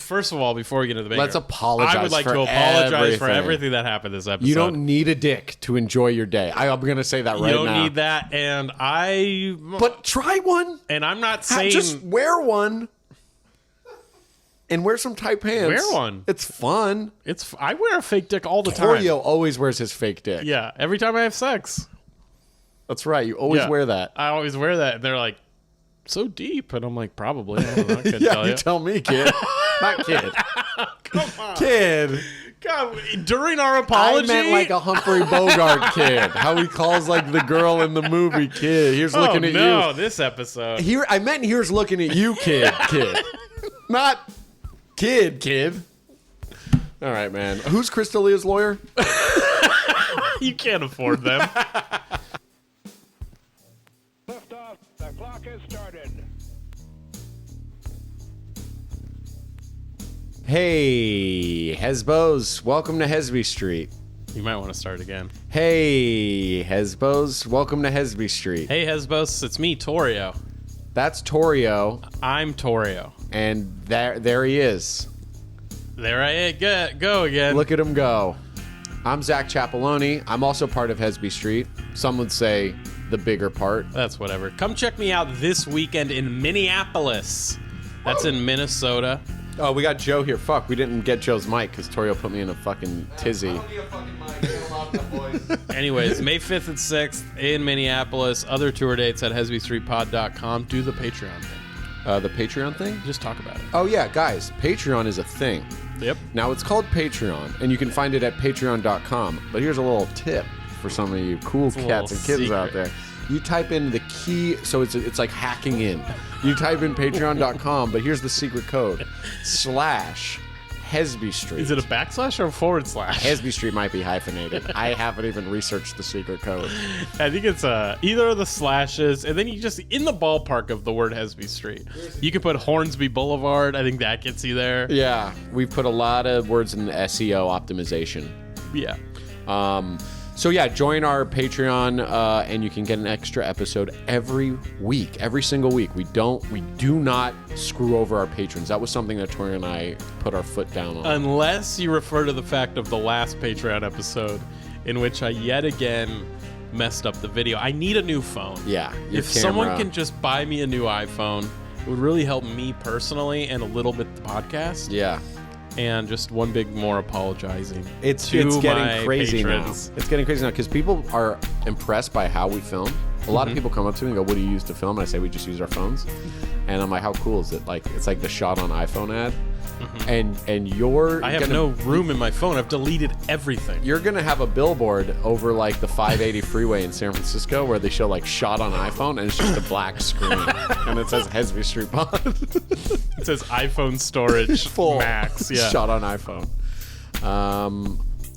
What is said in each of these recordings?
First of all, before we get into the Let's apologize. I would like to apologize for everything that happened this episode. You don't need a dick to enjoy your day. I'm going to say that right now. You don't need that, and But try one. And I'm not saying... Just wear one. And wear some tight pants. Wear one. It's fun. I wear a fake dick all the time. Torio always wears his fake dick. Yeah, every time I have sex. That's right. You always wear that. I always wear that. And they're like, so deep. And I'm like, probably. I don't know. I couldn't tell you tell me, kid. Not kid. Come on. Kid. God, during our apology? I meant like a Humphrey Bogart kid. How he calls like the girl in the movie kid. Here's looking at you. No, this episode. I meant here's looking at you, kid. Not... Kid. All right, man. Who's Crystalia's lawyer? You can't afford them. Lift off. The clock has started. Hey, Hesbos. Welcome to Hesby Street. You might want to start again. Hey, Hesbos. Welcome to Hesby Street. Hey, Hesbos. It's me, Torio. That's Torio. I'm Torio. And there he is. There I go again. Look at him go. I'm Zack Chapaloni. I'm also part of Hesby Street. Some would say the bigger part. That's whatever. Come check me out this weekend in Minneapolis. That's in Minnesota. Oh, we got Joe here. Fuck, we didn't get Joe's mic because Torio put me in a fucking tizzy. Anyways, May 5th and 6th in Minneapolis. Other tour dates at hesbystreetpod.com. Do the Patreon thing. The Patreon thing? Just talk about it. Oh, yeah, guys. Patreon is a thing. Yep. Now, it's called Patreon, and you can find it at patreon.com. But here's a little tip for some of you cool cats and kids out there. You type in the key, so it's like hacking in. You type in patreon.com, but here's the secret code. /Hesby Street. Is it a backslash or a forward slash? Hesby Street might be hyphenated. I haven't even researched the secret code. I think it's either of the slashes, and then you just, in the ballpark of the word Hesby Street. You can put Hornsby Boulevard. I think that gets you there. Yeah, we've put a lot of words in the SEO optimization. Yeah. So yeah, join our Patreon, and you can get an extra episode every week, every single week. We do not screw over our patrons. That was something that Tori and I put our foot down on. Unless you refer to the fact of the last Patreon episode, in which I yet again messed up the video. I need a new phone. Yeah, if someone can just buy me a new iPhone, it would really help me personally and a little bit the podcast. Yeah. And just one big more apologizing. It's getting crazy patrons. now. It's getting crazy now because people are impressed by how we film. A lot of people come up to me and go, "What do you use to film?" And I say, "We just use our phones." And I'm like, "How cool is it?" Like it's like the shot on iPhone ad. And I have no room in my phone. I've deleted everything. You're gonna have a billboard over like the 580 freeway in San Francisco where they show like shot on iPhone, and it's just a black screen, and it says Hesby Street Pod. It says iPhone storage full max. Yeah, shot on iPhone.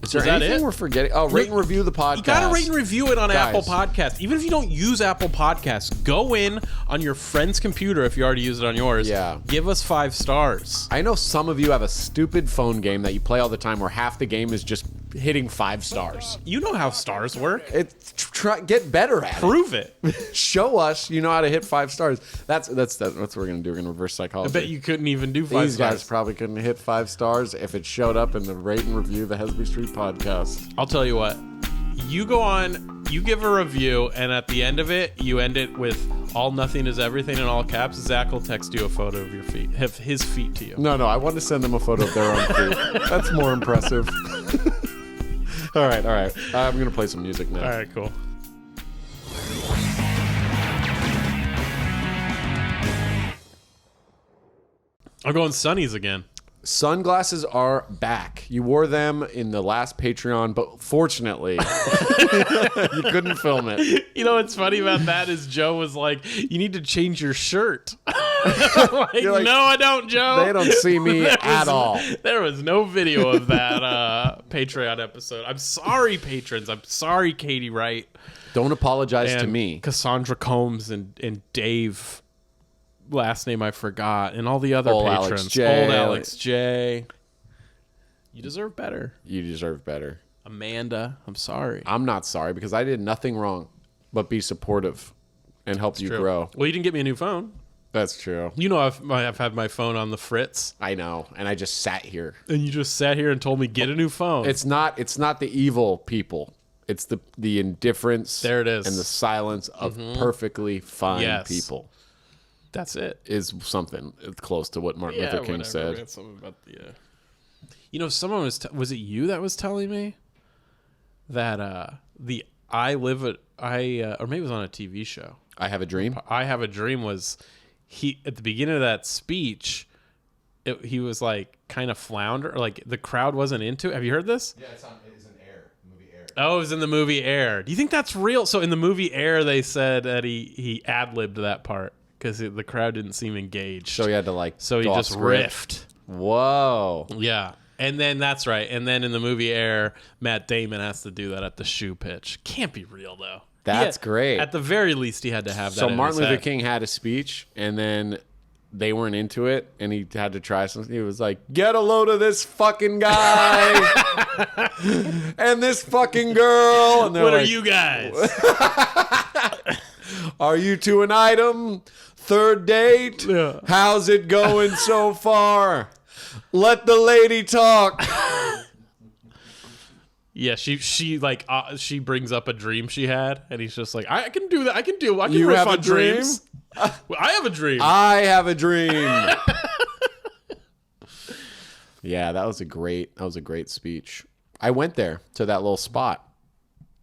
Is there that anything it? we're forgetting? Oh, rate and review the podcast. You gotta rate and review it on Guys. Apple Podcasts. Even if you don't use Apple Podcasts, go in on your friend's computer if you already use it on yours. Yeah. Give us 5 stars. I know some of you have a stupid phone game that you play all the time where half the game is just hitting 5 stars. You know how stars work. Get better at Prove it. Show us you know how to hit 5 stars. That's what we're gonna do. We're gonna reverse psychology. I bet you couldn't even do 5 These stars. guys probably couldn't hit 5 stars if it showed up in the rate and review the Hesby Street podcast. I'll tell you what. You go on, you give a review, and at the end of it, you end it with "all nothing is everything" in all caps. Zach will text you a photo of your feet, his feet to you. No, I want to send them a photo of their own feet. That's more impressive. All right. I'm gonna play some music now. All right, cool. I'm going Sunnies again. Sunglasses are back. You wore them in the last Patreon, but fortunately, you couldn't film it. You know what's funny about that is Joe was like, "You need to change your shirt." I'm like, no, I don't, Joe. They don't see me at all. There was no video of that Patreon episode. I'm sorry, patrons. I'm sorry, Katie Wright. Don't apologize and to me. Cassandra Combs and Dave, last name I forgot, and all the other Old patrons. Alex J. Old Alex J. You deserve better. You deserve better. Amanda, I'm sorry. I'm not sorry because I did nothing wrong but be supportive and help you grow. Well, you didn't get me a new phone. That's true. You know, I've had my phone on the fritz. I know, and I just sat here. And you just sat here and told me, get a new phone. It's not the evil people. It's the indifference. There it is. And the silence of perfectly fine people. That's it. Is something close to what Martin Luther King said. We had something about the, you know, someone was it you that was telling me that or maybe it was on a TV show. I Have a Dream? I Have a Dream was... He at the beginning of that speech, he was like kind of flounder, like the crowd wasn't into it. Have you heard this? Yeah, it's in Air, the movie Air. Oh, it was in the movie Air. Do you think that's real? So in the movie Air, they said that he ad-libbed that part because the crowd didn't seem engaged. So he had to So he just riffed. Whoa. Yeah. And then that's right. And then in the movie Air, Matt Damon has to do that at the shoe pitch. Can't be real though. That's great. At the very least, he had to have that. So in Martin his Luther head. King had a speech, and then they weren't into it, and he had to try something. He was like, "Get a load of this fucking guy and this fucking girl." And What are like, you guys? Are you two an item? Third date? Yeah. How's it going so far? Let the lady talk. Yeah, she brings up a dream she had, and he's just like, I can do that. I can You riff have a on dream? dreams. Well, I have a dream. I have a dream. Yeah, that was a great speech. I went there to that little spot.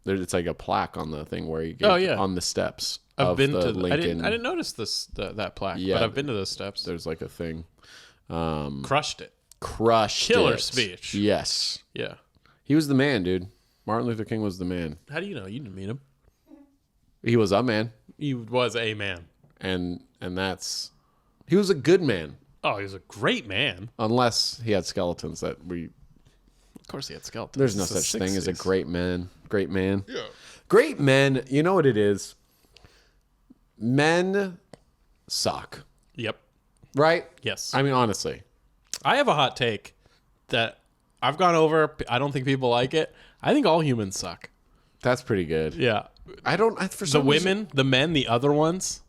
It's like a plaque on the thing where you get on the steps. I've been to. Lincoln. I didn't notice that plaque, Yeah. but I've been to those steps. There's like a thing. Crushed it. Killer it. Speech. Yes. Yeah. He was the man, dude. Martin Luther King was the man. How do you know? You didn't meet him. He was a man. He was a man. And he was a good man. Oh, he was a great man. Unless he had skeletons that we... Of course he had skeletons. There's no It's the such thing as a 60s. great man. Great man. Yeah. Great men, you know what it is? Men suck. Yep. Right? Yes. I mean, honestly. I have a hot take that I've gone over. I don't think people like it. I think all humans suck. That's pretty good. Yeah. For The some reason- women, the men, the other ones,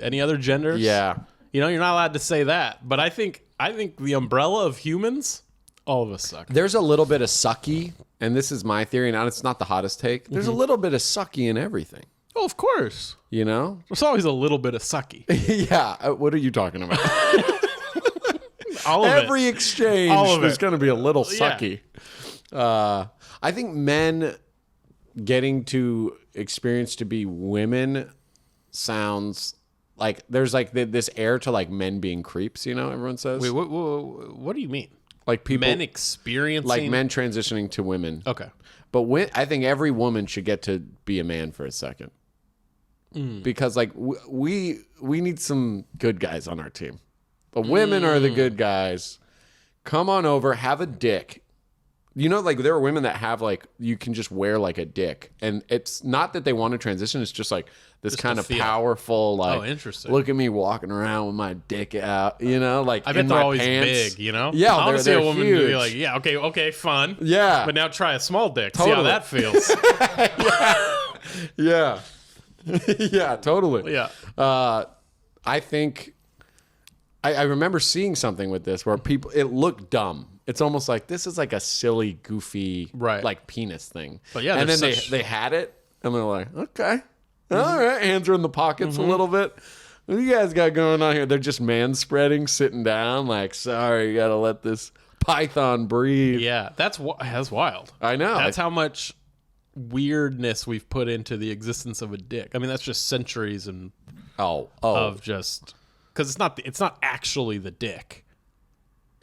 any other genders. Yeah. You know, you're not allowed to say that. But I think the umbrella of humans, all of us suck. There's a little bit of sucky, and this is my theory, and it's not the hottest take. There's a little bit of sucky in everything. Oh, of course. You know? There's always a little bit of sucky. Yeah. What are you talking about? All of Every it. exchange, All of there's it. going to be a little Yeah. sucky. I think men getting to experience to be women sounds like there's like this air to like men being creeps, you know, everyone says. Wait, what do you mean? Like people, Men experiencing... like men transitioning to women. Okay. But I think every woman should get to be a man for a second. Because like we need some good guys on our team. The women are the good guys. Come on over, have a dick. You know, like there are women that have like, you can just wear like a dick. And it's not that they want to transition. It's just like this Just kind to of feel. powerful, like, Oh, interesting. look at me walking around with my dick out, you know, like I bet in they're my always pants. big, you know? Yeah, I want to see they're a woman huge. be like, yeah, okay, fun. Yeah. But now try a small dick. See how Totally. that feels. Yeah. Yeah, totally. Yeah. I think I remember seeing something with this where it looked dumb. It's almost like this is like a silly, goofy, Right. like penis thing. But yeah, and then there's such- they had it, and they're like, okay, all right, hands are in the pockets a little bit. What do you guys got going on here? They're just man spreading, sitting down, like, sorry, you gotta let this python breathe. Yeah, that's wild. I know. That's how much weirdness we've put into the existence of a dick. I mean, that's just centuries of just because it's not actually the dick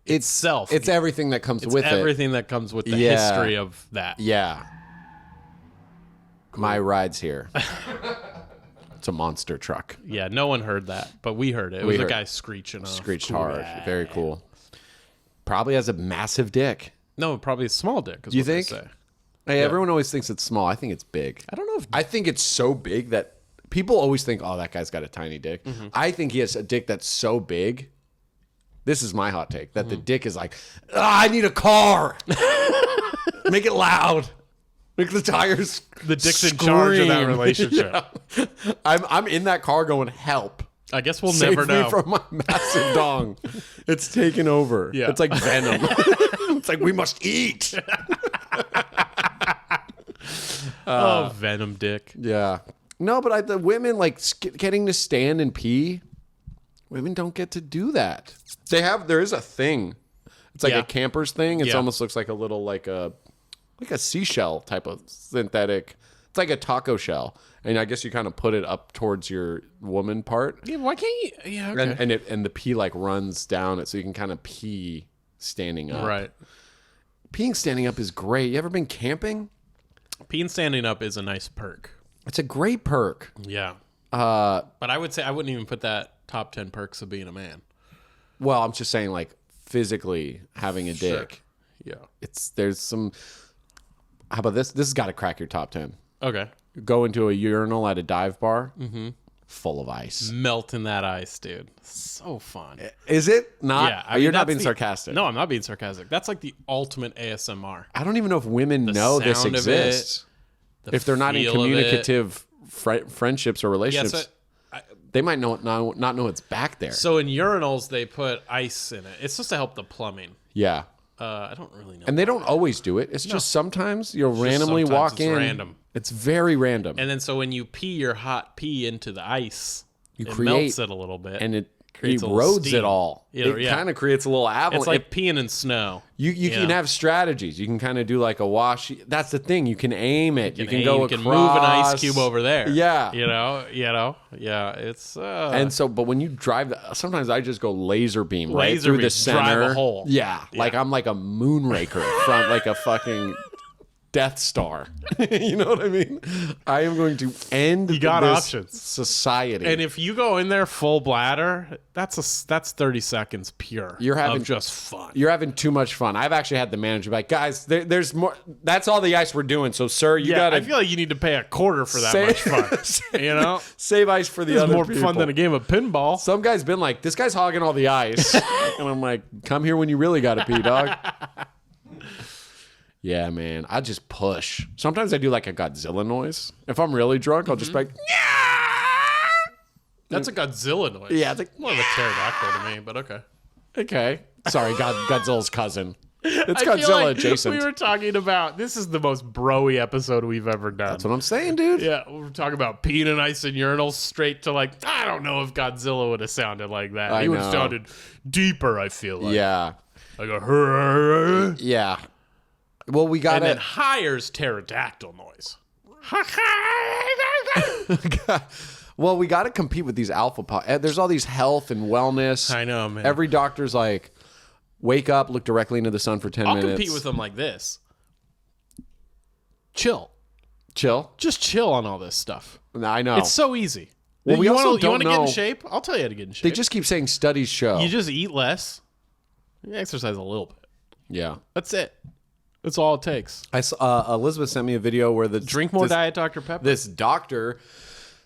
itself. It's everything that comes It's with it. everything that comes with the Yeah. history of that. Yeah. My ride's here. It's a monster truck. Yeah, no one heard that, but we heard it. It We was a heard- guy screeching. Screeched Cool. hard. Very cool. Probably has a massive dick. No, probably a small dick. Is You what they think? say. Hey, everyone always thinks it's small. I think it's big. I don't know if I think it's so big that people always think, oh, that guy's got a tiny dick. Mm-hmm. I think he has a dick that's so big. This is my hot take, that the dick is like, I need a car. Make it loud. Make the tires the dick's in charge of that scream. relationship. Yeah. I'm in that car going, help. I guess we'll Save never me know. from my massive dong. It's taken over. Yeah. It's like Venom. It's like, we must eat. Venom dick. Yeah. No, but the women, like, getting to stand and pee, women don't get to do that. There is a thing. It's like a camper's thing. It almost looks like a little, like a seashell type of synthetic. It's like a taco shell. And I guess you kind of put it up towards your woman part. Yeah, why can't you? Yeah, okay. And the pee, like, runs down it so you can kind of pee standing up. Right. Peeing standing up is great. You ever been camping? Peeing standing up is a nice perk. It's a great perk. Yeah. But I would say I wouldn't even put that top 10 perks of being a man. Well, I'm just saying, like, physically having a dick. Yeah. There's some. How about this? This has got to crack your top 10. Okay. Go into a urinal at a dive bar, full of ice. Melting that ice, dude. So fun. Is it not? Yeah. You're not being sarcastic. No, I'm not being sarcastic. That's like the ultimate ASMR. I don't even know if women know this sound of exists. If they're not in feel of communicative friendships or relationships, they might not know it's back there. So in urinals, they put ice in it. It's supposed to help the plumbing. Yeah. I don't really know. And they don't always do it. It's just sometimes you'll randomly walk in. Random. It's very random. And then so when you pee your hot pee into the ice, it create- melts it a little bit. and it creates a little erodes steam. it all. It kind of creates a little avalanche. It's like peeing in snow. You can have strategies. You can kind of do like a wash. That's the thing. You can aim it. You can go across. You can move an ice cube over there. Yeah. You know. Yeah. It's and so, but when you drive, sometimes I just go laser beam right through the center. Drive a hole. Yeah. Like I'm like a moonraker from like a fucking Death Star. You know what I mean? I am going to end this options. society. And if you go in there full bladder, that's 30 seconds pure. You're having of just fun. You're having too much fun. I've actually had the manager be like, guys, there's more. That's all the ice we're doing. So, sir, you gotta. I feel like you need to pay a quarter for that much fun. You know, save ice for the other more people. fun than a game of pinball. Some guy's been like, this guy's hogging all the ice, and I'm like, come here when you really gotta pee, dog. Yeah, man. I just push. Sometimes I do like a Godzilla noise. If I'm really drunk, I'll just be like, yeah. That's a Godzilla noise. Yeah, it's like more of a pterodactyl to me, but okay. Okay. Sorry, Godzilla's cousin. It's I feel Godzilla like adjacent. We were talking about this is the most broy episode we've ever done. That's what I'm saying, dude. Yeah, we're talking about peeing in ice and urinals straight to like, I don't know if Godzilla would have sounded like that. He would have sounded deeper, I feel like. Yeah. Like a yeah. Well, we got and then hires pterodactyl noise. Well, we got to compete with these alpha there's all these health and wellness. I know, man. Every doctor's like, wake up, look directly into the sun for 10 minutes. I'll compete with them like this. Chill. Just chill on all this stuff. I know. It's so easy. Well, we also don't you want to get know- in shape? I'll tell you how to get in shape. They just keep saying studies show. You just eat less. You exercise a little bit. Yeah. That's it. That's all it takes. I saw, Elizabeth sent me a video where Drink more Diet Dr. Pepper. This doctor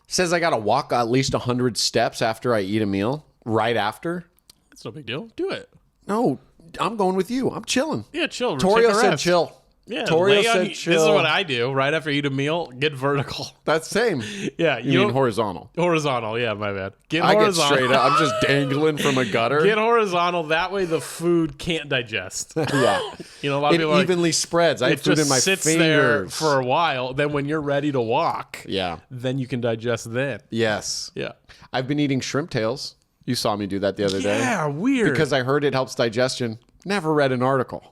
says I got to walk at least 100 steps after I eat a meal, right after. It's no big deal. Do it. No, I'm going with you. I'm chilling. Yeah, chill. Torio Take a said rest. chill. Yeah, Torio lay on- said chill. This is what I do. Right after I eat a meal, get vertical. That's same. Yeah, You mean horizontal. horizontal. Yeah, my bad. Get I get horizontal. straight up. I'm just dangling from a gutter. Get horizontal. That way the food can't digest. Yeah. You know, a lot of It people are like, evenly spreads. I have it food just in my sits fingers. there for a while. Then when you're ready to walk, Yeah. then you can digest then. Yes. Yeah. I've been eating shrimp tails. You saw me do that the other day. Yeah, weird. Because I heard it helps digestion. Never read an article.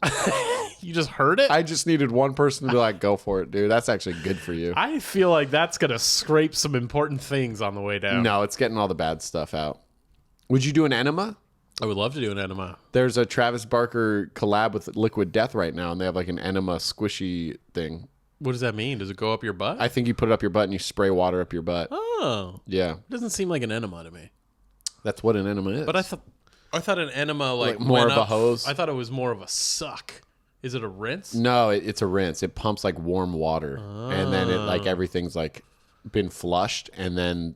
You just heard it? I just needed one person to be like, go for it, dude. That's actually good for you. I feel like that's going to scrape some important things on the way down. No, it's getting all the bad stuff out. Would you do an enema? I would love to do an enema. There's a Travis Barker collab with Liquid Death right now, and they have like an enema squishy thing. What does that mean? Does it go up your butt? I think you put it up your butt and you spray water up your butt. Oh. Yeah. It doesn't seem like an enema to me. That's what an enema is. But I thought an enema like more went of a up- hose? I thought it was more of a suck. Is it a rinse? No, it's a rinse. It pumps like warm water, and then it like everything's like been flushed, and then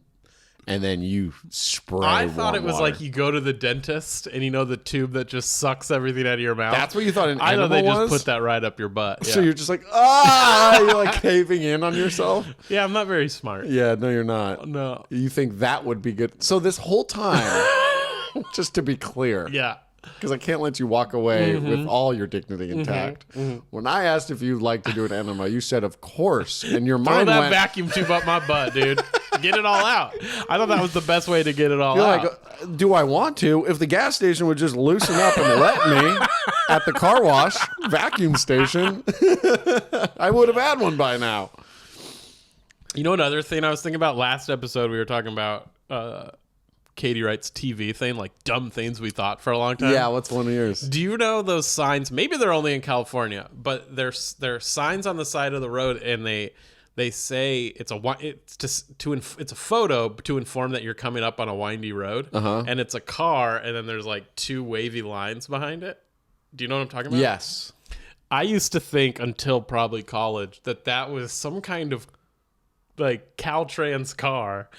and then you spray. I thought it was water. like you go to the dentist and the tube that just sucks everything out of your mouth. That's what you thought an I enema thought they was? just put that right up your butt. Yeah. So you're just like, you're like caving in on yourself. Yeah, I'm not very smart. Yeah, no, you're not. No. You think that would be good. So this whole time, just to be clear. Yeah. Because I can't let you walk away with all your dignity intact. When I asked if you'd like to do an enema, you said, of course. And your Throw mind that went... vacuum tube up my butt, dude. Get it all out. I thought that was the best way to get it all You're out. like, do I want to? If the gas station would just loosen up and let me at the car wash vacuum station, I would have had one by now. Another thing I was thinking about last episode, we were talking about Katie Wright's TV thing, like dumb things we thought for a long time. Yeah, what's one of yours? Do you know those signs? Maybe they're only in California, but there's signs on the side of the road, and they say it's a photo to inform that you're coming up on a windy road, and it's a car, and then there's like two wavy lines behind it. Do you know what I'm talking about? Yes. I used to think until probably college that was some kind of like Caltrans car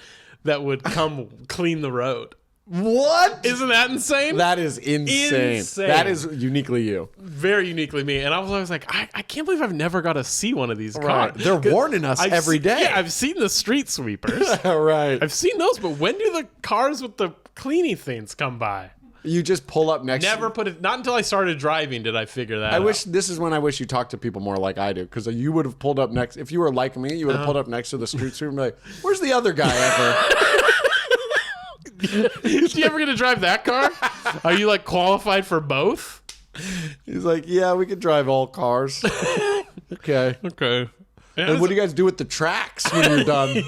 that would come clean the road. What? Isn't that insane? That is insane. That is uniquely you. Very uniquely me. And I was like, I can't believe I've never got to see one of these Right. cars. They're warning us every day. Yeah, I've seen the street sweepers. Right. I've seen those, but when do the cars with the cleaning things come by? You just pull up next. Never put it. Not until I started driving did I figure that out. This is when I wish you talked to people more like I do, because you would have pulled up next. If you were like me, you would have pulled up next to the street sweeper and be like, "Where's the other guy ever?" Is you ever gonna drive that car? Are you like qualified for both? He's like, "Yeah, we could drive all cars." Okay. Okay. Yeah, And what do you guys do with the tracks when you're done?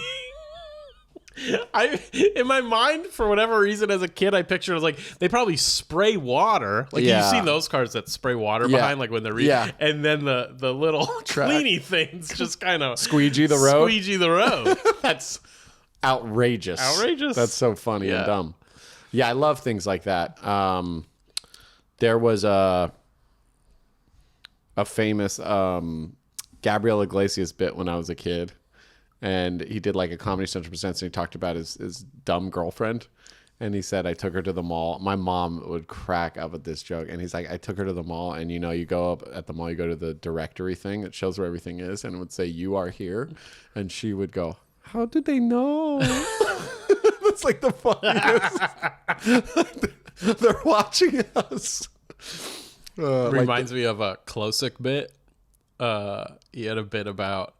In my mind, for whatever reason, as a kid, I pictured it was like they probably spray water. Like Yeah. you've seen those cars that spray water Yeah. behind, like when they're Yeah. and then the little cleaning things just kind of Squeegee the road. Squeegee the road. That's Outrageous. Outrageous. That's so funny Yeah. and dumb. Yeah, I love things like that. There was a famous Gabriel Iglesias bit when I was a kid. And he did like a Comedy Central Presents, and he talked about his dumb girlfriend. And he said, I took her to the mall. My mom would crack up at this joke. And he's like, I took her to the mall. And, you go up at the mall, you go to the directory thing that shows where everything is. And it would say, you are here. And she would go, how did they know? That's like the funniest. They're watching us. reminds me of a Klosik bit. He had a bit about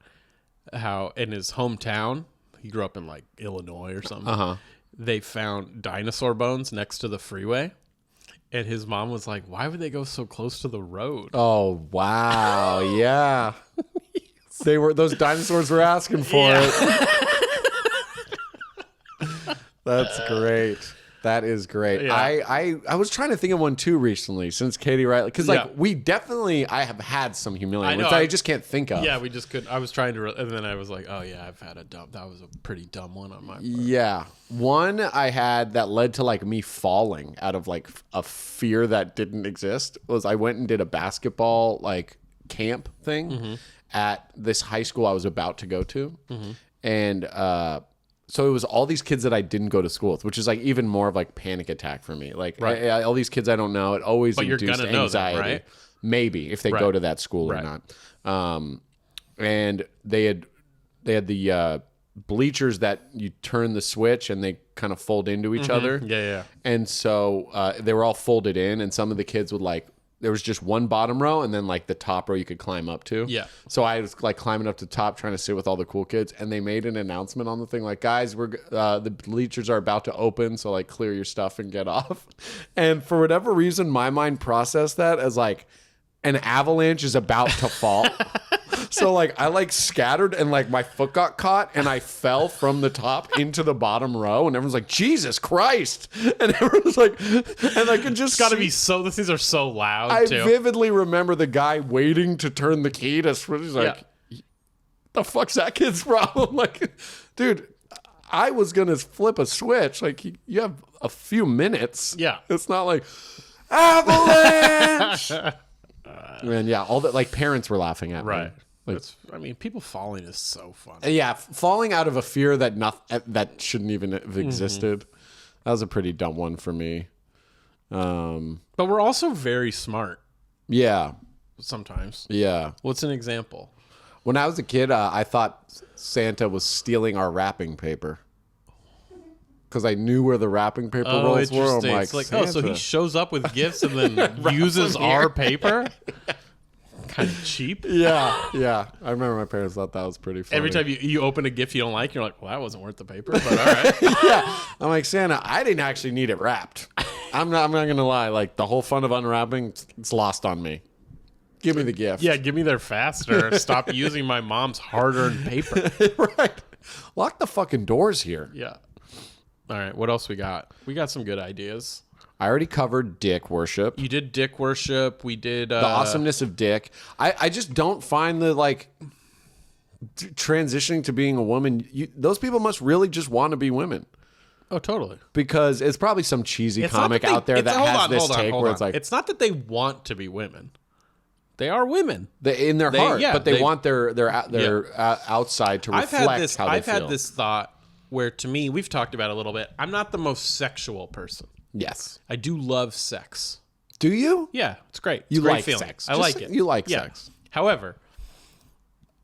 how in his hometown, he grew up in like Illinois or something. They found dinosaur bones next to the freeway, and his mom was like, "Why would they go so close to the road?" Oh wow, yeah. Those dinosaurs were asking for it. That's great. That is great. Yeah. I was trying to think of one too recently since Katie Riley, because I have had some humiliating ones that I just can't think of. Yeah, we just couldn't. I was trying to, and then I was like, "Oh yeah, I've had a dumb. That was a pretty dumb one on my part." Yeah, one I had that led to like me falling out of like a fear that didn't exist was I went and did a basketball like camp thing at this high school I was about to go to, and so it was all these kids that I didn't go to school with, which is like even more of like panic attack for me. Like all these kids I don't know, it always induced you're gonna know anxiety. them, right? Maybe if they go to that school or not. And they had the bleachers that you turn the switch and they kind of fold into each other. Yeah. And so they were all folded in, and some of the kids would like. There was just one bottom row, and then like the top row you could climb up to. Yeah. So I was like climbing up to the top, trying to sit with all the cool kids, and they made an announcement on the thing like, "Guys, the bleachers are about to open, so like clear your stuff and get off." And for whatever reason, my mind processed that as like an avalanche is about to fall. So like I like scattered and like my foot got caught and I fell from the top into the bottom row, and everyone's like, Jesus Christ. And everyone's like, and I could just Gotta be so. These are so loud. I too. vividly remember the guy waiting to turn the key to switch. He's like, the fuck's that kid's problem? Like, dude, I was gonna flip a switch. Like, you have a few minutes. Yeah. It's not like avalanche. And yeah, all that, like, parents were laughing at me. Right. I mean, people falling is so fun. Yeah, falling out of a fear that shouldn't even have existed. That was a pretty dumb one for me. But we're also very smart Yeah. sometimes. Yeah. What's an example? When I was a kid, I thought Santa was stealing our wrapping paper. Because I knew where the wrapping paper rolls were. I'm It's like, oh, so he shows up with gifts and then uses our paper? Kind of cheap. Yeah. I remember my parents thought that was pretty funny. Every time you open a gift you don't like, you're like, well, that wasn't worth the paper, but all right. Yeah. I'm like, Santa, I didn't actually need it wrapped. I'm not going to lie. Like, the whole fun of unwrapping, it's lost on me. Give me the gift. Yeah, give me there faster. Stop using my mom's hard-earned paper. Right. Lock the fucking doors here. Yeah. All right, what else we got? We got some good ideas. I already covered dick worship. You did dick worship. We did... the awesomeness of dick. I just don't find the, like, transitioning to being a woman. Those people must really just want to be women. Oh, totally. Because it's probably some cheesy comic out there that has this take where it's like... It's not that they want to be women. They are women. In their heart, but they want their outside to reflect how they feel. I've had this thought where, to me, we've talked about it a little bit. I'm not the most sexual person. Yes. I do love sex. Do you? Yeah, it's great. It's You a great like feeling. sex. I like it. You like sex. However,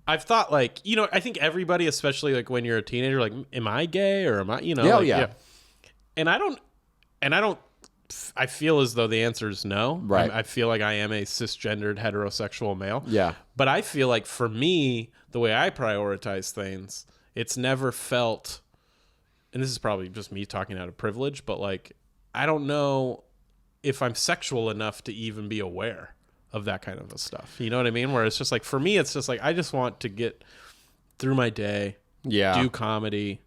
I've thought, like, I think everybody, especially like when you're a teenager, like, am I gay or am I, Yeah. And I feel as though the answer is no. Right. I feel like I am a cisgendered heterosexual male. Yeah. But I feel like for me, the way I prioritize things, it's never felt, and this is probably just me talking out of privilege, but like, I don't know if I'm sexual enough to even be aware of that kind of stuff. You know what I mean? Where it's just like, for me, it's just like, I just want to get through my day, do comedy.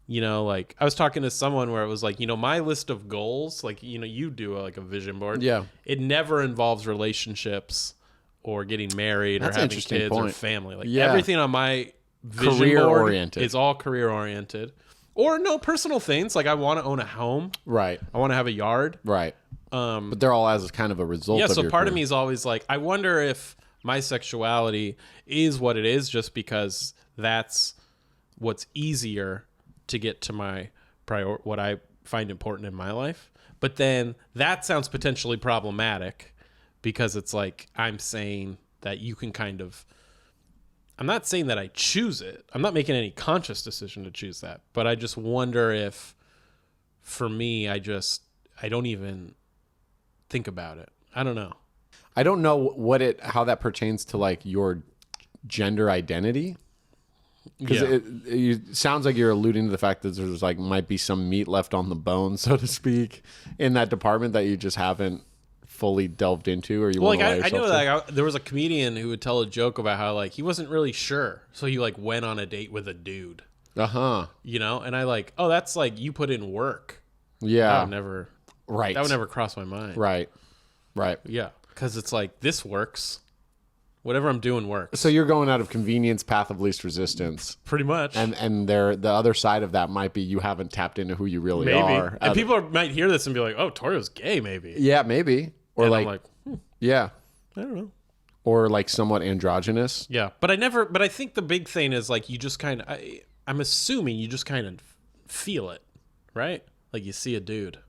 Like, I was talking to someone where it was like, my list of goals, like, you do like a vision board. Yeah. It never involves relationships or getting married or having kids or family. Like, everything on my vision board is all career oriented. Or no personal things. Like, I want to own a home. Right. I want to have a yard. Right. But they're all as kind of a result of so your part career. of me is always like, I wonder if my sexuality is what it is just because that's what's easier to get to my what I find important in my life. But then that sounds potentially problematic because it's like, I'm saying that you can kind of, I'm not saying that I choose it. I'm not making any conscious decision to choose that, but I just wonder if for me, I don't even think about it. I don't know. I don't know how that pertains to like your gender identity. Because it sounds like you're alluding to the fact that there's like might be some meat left on the bone, so to speak, in that department that you just haven't fully delved into, or you want to lie yourself I know to. that there was a comedian who would tell a joke about how like he wasn't really sure, so he like went on a date with a dude. And I like, oh, that's like you put in work. Yeah, that would never. Right. That would never cross my mind. Right. Yeah, because it's like this works. Whatever I'm doing works. So you're going out of convenience, path of least resistance. Pretty much. And the other side of that might be you haven't tapped into who you really are. And people might hear this and be like, oh, Torio's gay, maybe. Yeah, maybe. Or and like, I'm like, yeah. I don't know. Or like somewhat androgynous. Yeah. But I think the big thing is like you just kind of, I'm assuming you just kind of feel it, right? Like you see a dude.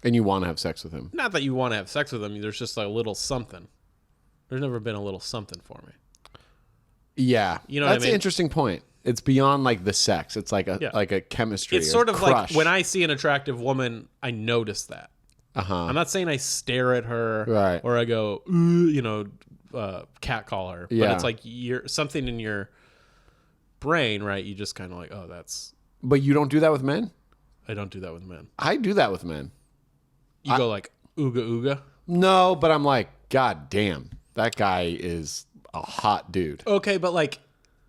And you want to have sex with him. Not that you want to have sex with him. There's just a little something. There's never been a little something for me. Yeah. You know That's what I mean? an interesting point. It's beyond like the sex. It's like a chemistry. It's sort of crush. like when I see an attractive woman, I notice that. I'm not saying I stare at her or I go, catcall her. But it's like something in your brain, right? You just kind of like, oh, that's... But you don't do that with men? I don't do that with men. I do that with men. You go like, ooga ooga? No, but I'm like, God damn. That guy is a hot dude. Okay, but like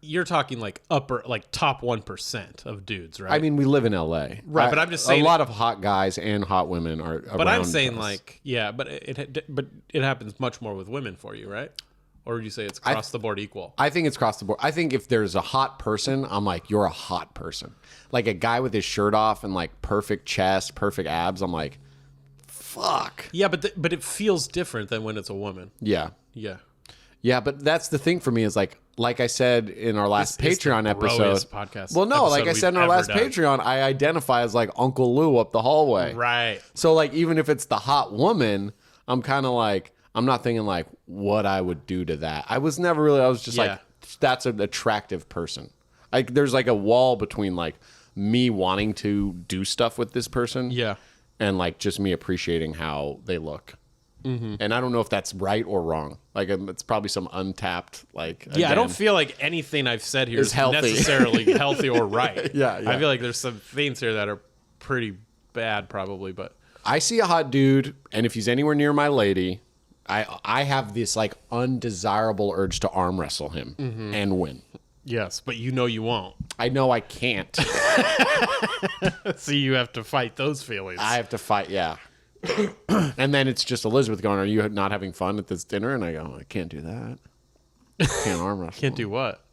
you're talking like top 1% of dudes, right? I mean, we live in LA. Right, but I'm just saying a lot of hot guys and hot women are around. But I'm saying like, yeah, but it happens much more with women for you, right? Or would you say it's across the board equal? I think it's across the board. I think if there's a hot person, I'm like, you're a hot person. Like a guy with his shirt off and like perfect chest, perfect abs, I'm like, fuck. Yeah, but it feels different than when it's a woman. Yeah. Yeah. Yeah, but that's the thing for me is like, like I said in our last This is the Patreon episode, grossest podcast well, no, like I episode said in our we've last ever done. Patreon, I identify as like Uncle Lou up the hallway. Right. So like, even if it's the hot woman, I'm kind of like, I'm not thinking like what I would do to that. I was just Yeah. like, that's an attractive person. Like, there's like a wall between like me wanting to do stuff with this person, Yeah. and like just me appreciating how they look. Mm-hmm. And I don't know if that's right or wrong. Like, it's probably some untapped, like, Yeah, I don't again, feel like anything I've said here Is is healthy. necessarily healthy or right. Yeah. I feel like there's some things here that are pretty bad, probably, but I see a hot dude, and if he's anywhere near my lady, I have this like undesirable urge to arm wrestle him and win. yes, but you know you won't. I know I can't. So you have to fight those feelings. I have to fight, yeah. And then it's just Elizabeth going, "Are you not having fun at this dinner?" And I go, "I can't do that. Can't arm wrestle. Can't do what?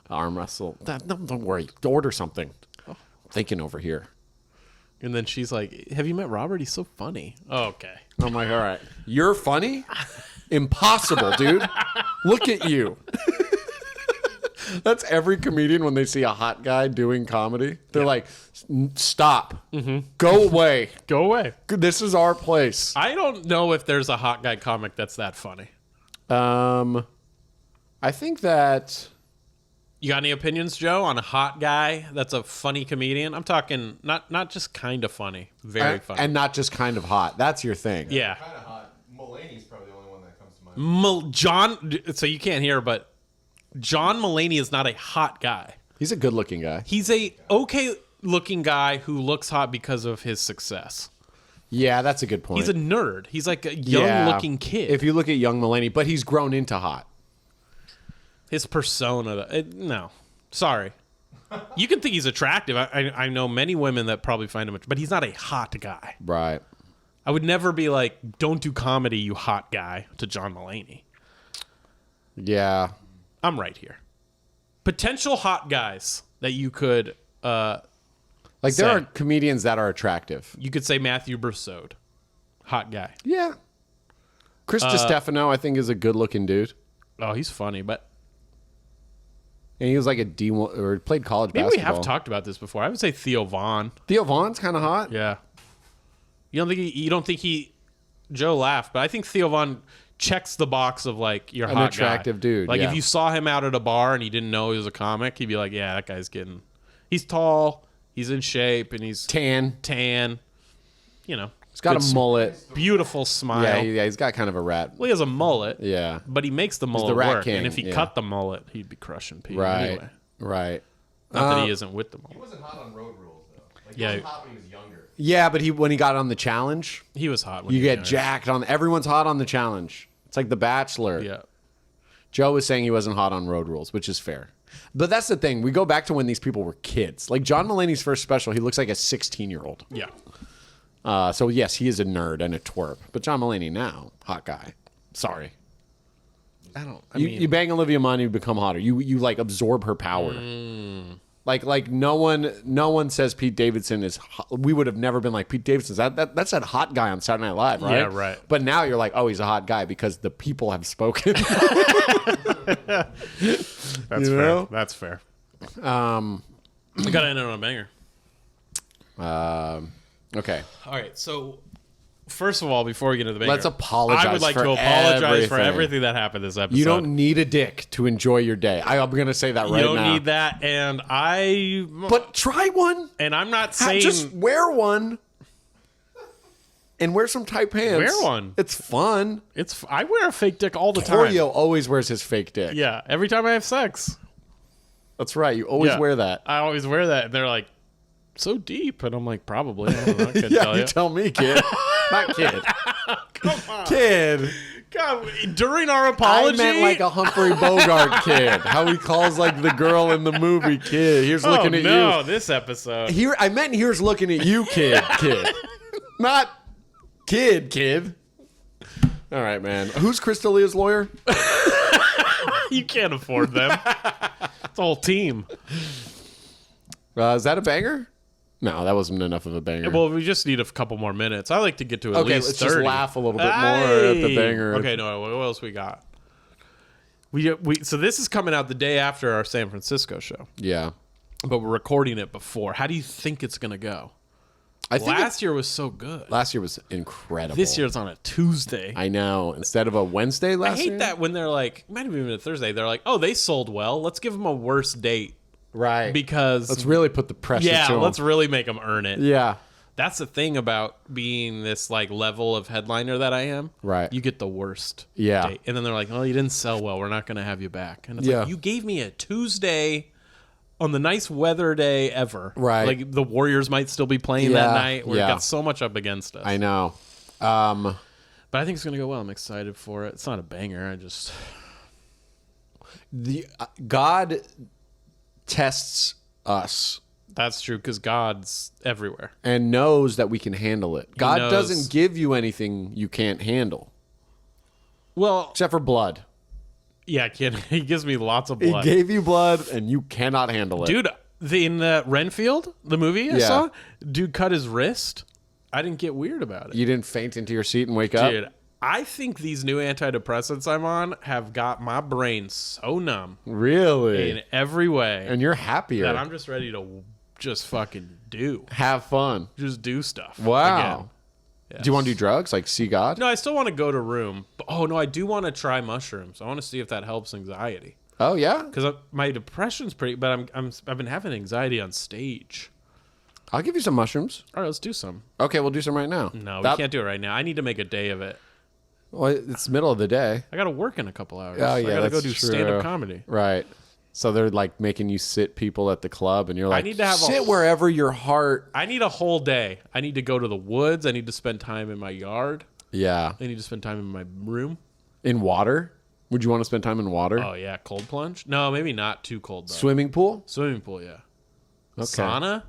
Arm wrestle. No, don't worry. Order something. I'm thinking over here." And then she's like, "Have you met Robert? He's so funny." Oh, okay. I'm like, "All right, you're funny? Impossible, dude. Look at you." That's every comedian when they see a hot guy doing comedy. They're like, "Stop. Go away. Go away. This is our place." I don't know if there's a hot guy comic that's that funny. I think that You got any opinions, Joe, on a hot guy that's a funny comedian? I'm talking not just kind of funny, very funny. and not just kind of hot. That's your thing. Yeah. Kind of hot. Mulaney's probably the only one that comes to mind. John, so you can't hear, but John Mulaney is not a hot guy. He's a good-looking guy. He's a okay-looking guy who looks hot because of his success. Yeah, that's a good point. He's a nerd. He's like a young-looking kid. If you look at young Mulaney, but he's grown into hot. His persona, no. Sorry. You can think he's attractive. I know many women that probably find him, but he's not a hot guy. Right. I would never be like, "Don't do comedy, you hot guy," to John Mulaney. Yeah. I'm right here. Potential hot guys that you could Like, say. there are comedians that are attractive. You could say Matthew Broussard, hot guy. Yeah. Chris DiStefano, I think, is a good-looking dude. Oh, he's funny, but And he was like a D1, or played college maybe basketball. we have talked about this before. I would say Theo Vaughn. Theo Vaughn's kind of hot. Yeah. You don't think he Joe laughed, but I think Theo Vaughn checks the box of like you're An hot attractive guy. dude, Like yeah. if you saw him out at a bar and he didn't know he was a comic, he'd be like, "Yeah, that guy's he's tall, he's in shape, and he's tan. You know, He's got good a mullet. beautiful smile. Yeah, he's got kind of a rat. Well, he has a mullet. Yeah. But he makes the mullet the rat work. king, And if he yeah. cut the mullet, he'd be crushing people Right. anyway. Right. Not that he isn't with the He mullet. wasn't hot on Road Rules, though. Like, Yeah. he wasn't hot when he was younger. Yeah, but when he got on the challenge, He was hot. When you he was get younger. jacked on. Everyone's hot on the challenge. It's like The Bachelor. Yeah. Joe was saying he wasn't hot on Road Rules, which is fair. But that's the thing. We go back to when these people were kids. Like John Mulaney's first special, he looks like a 16-year-old. Yeah. So yes, he is a nerd and a twerp. But John Mulaney now, hot guy. Sorry. You bang Olivia Munn, you become hotter. You like absorb her power. Like no one says Pete Davidson is. We would have never been like Pete Davidson. That's that hot guy on Saturday Night Live, right? Yeah, right. But now you're like, oh, he's a hot guy because the people have spoken. That's You fair. know? That's fair. We gotta end it on a banger. Okay, All right, so first of all, before we get into the banger, Let's apologize I would like for to apologize for everything. everything that happened this episode. you don't need a dick to enjoy your day. I'm gonna say that right You don't now. need that, and But try one. I'm not saying Just wear one. And wear some tight pants. Wear one. It's fun. I wear a fake dick all the time. Torio always wears his fake dick. Yeah, every time I have sex. That's right. You always Yeah. wear that. I always wear that, and they're like, "So deep," and I'm like, "Probably." I don't know. I couldn't Yeah, tell you you. tell me, kid. Not kid. Come on, Kid. God, during our I apology, meant like a Humphrey Bogart kid. How he calls like the girl in the movie kid. Here's looking at no, you. this episode. Here, I meant here's looking at you, kid. Not kid. All right, man. Who's Crystalia's lawyer? You can't afford them. It's a whole team. Is that a banger? No, that wasn't enough of a banger. Well, we just need a couple more minutes. I like to get to at Okay, least let's 30. just laugh a little bit more at the Hey! banger. Okay, no, what else we got? So this is coming out the day after our San Francisco show. Yeah. But we're recording it before. How do you think it's going to go? I think last year was so good. Last year was incredible. This year's on a Tuesday. I know. Instead of a Wednesday last year. I hate that when they're like, might have even been a Thursday. They're like, oh, they sold well. Let's give them a worse date. Right. Because let's really put the pressure to them. Let's really make them earn it. Yeah. That's the thing about being this like level of headliner that I am. Right. You get the worst date. And then they're like, oh, you didn't sell well. We're not going to have you back. And it's like, you gave me a Tuesday on the nice weather day ever. Right. Like the Warriors might still be playing that night. We've got so much up against us. I know. But I think it's going to go well. I'm excited for it. It's not a banger. God tests us. That's true, because God's everywhere. And knows that we can handle it. God knows. doesn't give you anything you can't handle. Well, except for blood. Yeah, kid. He gives me lots of blood. He gave you blood, and you cannot handle it. Dude, in Renfield, the movie I saw, dude cut his wrist. I didn't get weird about it. You didn't faint into your seat and wake up? Dude, I think these new antidepressants I'm on have got my brain so numb. Really? In every way. And you're happier. That I'm just ready to just fucking do. Have fun. Just do stuff. Wow. Yes. Do you want to do drugs? Like see God? No, I still want to go to room. But, no, I do want to try mushrooms. I want to see if that helps anxiety. Oh, yeah? Because my depression's pretty, but I've been having anxiety on stage. I'll give you some mushrooms. All right, let's do some. Okay, we'll do some right now. No, we can't do it right now. I need to make a day of it. Well, it's the middle of the day. I got to work in a couple hours. Oh, yeah, I got to go do true. stand-up comedy. Right. So they're like making you sit people at the club, and you're like, I need to have sit wherever your heart. I need a whole day. I need to go to the woods. I need to spend time in my yard. Yeah. I need to spend time in my room. In water? Would you want to spend time in water? Oh, yeah. Cold plunge? No, maybe not too cold, though. Swimming pool? Swimming pool, yeah. Okay. Sauna?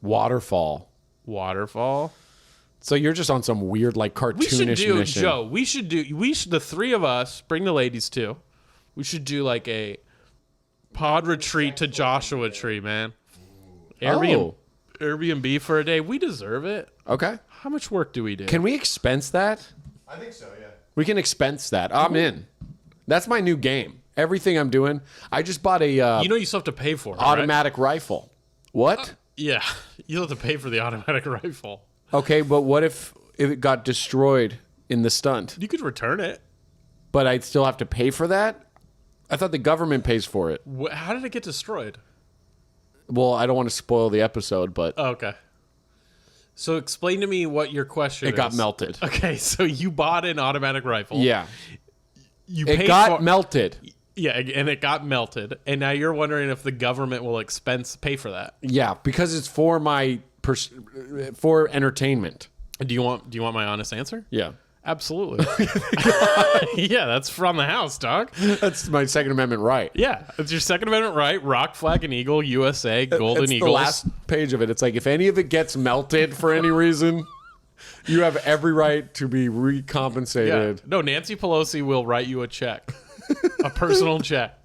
Waterfall. So you're just on some weird, like, cartoonish mission. Joe, we should, the three of us, bring the ladies too. We should do like a pod retreat to Joshua Tree, man. Airbnb for a day. We deserve it. Okay. How much work do we do? Can we expense that? I think so, yeah. We can expense that. I'm in. That's my new game. Everything I'm doing. I just bought a you still have to pay for it, automatic rifle. What? Yeah. You have to pay for the automatic rifle. Okay, but what if it got destroyed in the stunt? You could return it. But I'd still have to pay for that? I thought the government pays for it. How did it get destroyed? Well, I don't want to spoil the episode, but... Oh, okay. So explain to me what your question is. It got melted. Okay, so you bought an automatic rifle. Yeah. It got melted. Yeah, and it got melted. And now you're wondering if the government will pay for that. Yeah, because it's for for entertainment. Do you want my honest answer? Yeah. Absolutely. Yeah, that's from the house, dog. That's my Second Amendment right. Yeah, it's your Second Amendment right. Rock, flag, and eagle, USA, golden it's eagles. The last page of it. It's like if any of it gets melted for any reason, you have every right to be recompensated. Yeah. No, Nancy Pelosi will write you a check, a personal check.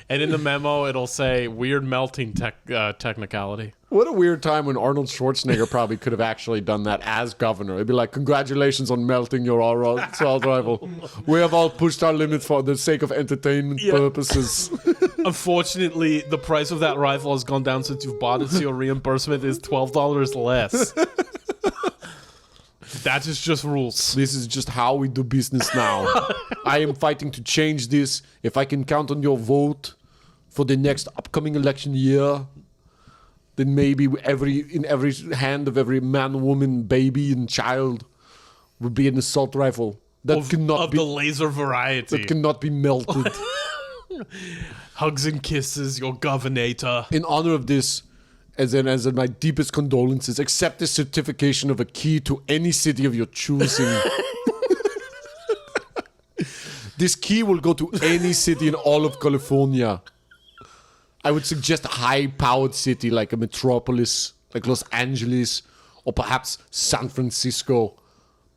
And in the memo, it'll say weird melting technicality. What a weird time when Arnold Schwarzenegger probably could have actually done that as governor. It'd be like, congratulations on melting your assault rifle. We have all pushed our limits for the sake of entertainment purposes. Unfortunately, the price of that rifle has gone down since you've bought it, so your reimbursement is $12 less. That is just rules. This is just how we do business now. I am fighting to change this. If I can count on your vote for the next upcoming election year, then maybe in every hand of every man, woman, baby, and child would be an assault rifle that cannot be the laser variety that cannot be melted. Hugs and kisses, your governator. In honor of this, as in my deepest condolences, accept this certification of a key to any city of your choosing. This key will go to any city in all of California. I would suggest a high-powered city like a metropolis, like Los Angeles, or perhaps San Francisco.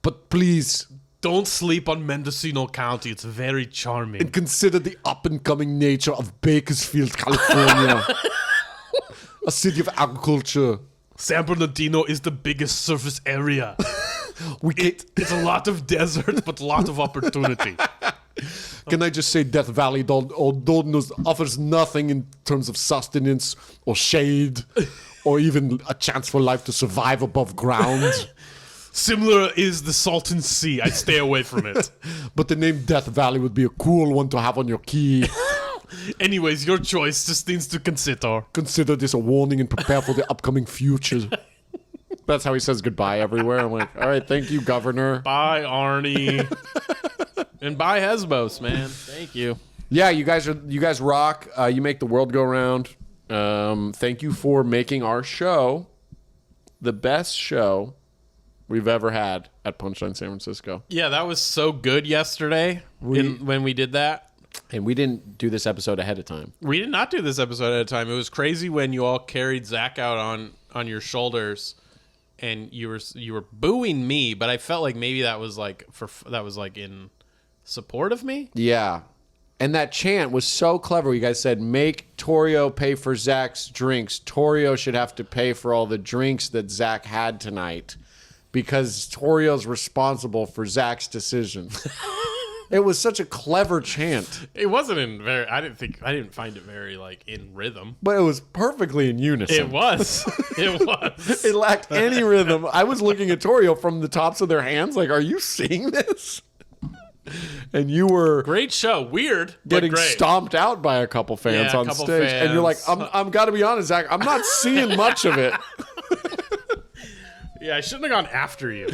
But please... don't sleep on Mendocino County. It's very charming. And consider the up-and-coming nature of Bakersfield, California. A city of agriculture. San Bernardino is the biggest surface area. It's a lot of desert, but a lot of opportunity. Can I just say Death Valley offers nothing in terms of sustenance or shade or even a chance for life to survive above ground. Similar is the Salton Sea. I'd stay away from it. But the name Death Valley would be a cool one to have on your key. Anyways, your choice. Just things to consider. Consider this a warning and prepare for the upcoming future. That's how he says goodbye everywhere. I'm like, all right, thank you, Governor. Bye, Arnie. And bye, Hesbos, man. Thank you. Yeah, you guys rock. You make the world go round. Thank you for making our show the best show we've ever had at Punchline San Francisco. Yeah, that was so good yesterday when we did that. And we didn't do this episode ahead of time. We did not do this episode at a time. It was crazy when you all carried Zack out on your shoulders, and you were booing me, but I felt like maybe that was like in support of me. Yeah. And that chant was so clever. You guys said, make Torio pay for Zack's drinks. Torio should have to pay for all the drinks that Zack had tonight because Torio's responsible for Zack's decision. It was such a clever chant. It wasn't I didn't find it very like in rhythm. But it was perfectly in unison. It was. It lacked any rhythm. I was looking at Torio from the tops of their hands like, are you seeing this? And you were great show. Weird, getting but great. Stomped out by a couple fans on stage. Fans. And you're like, I'm got to be honest, Zack, I'm not seeing much of it. Yeah, I shouldn't have gone after you.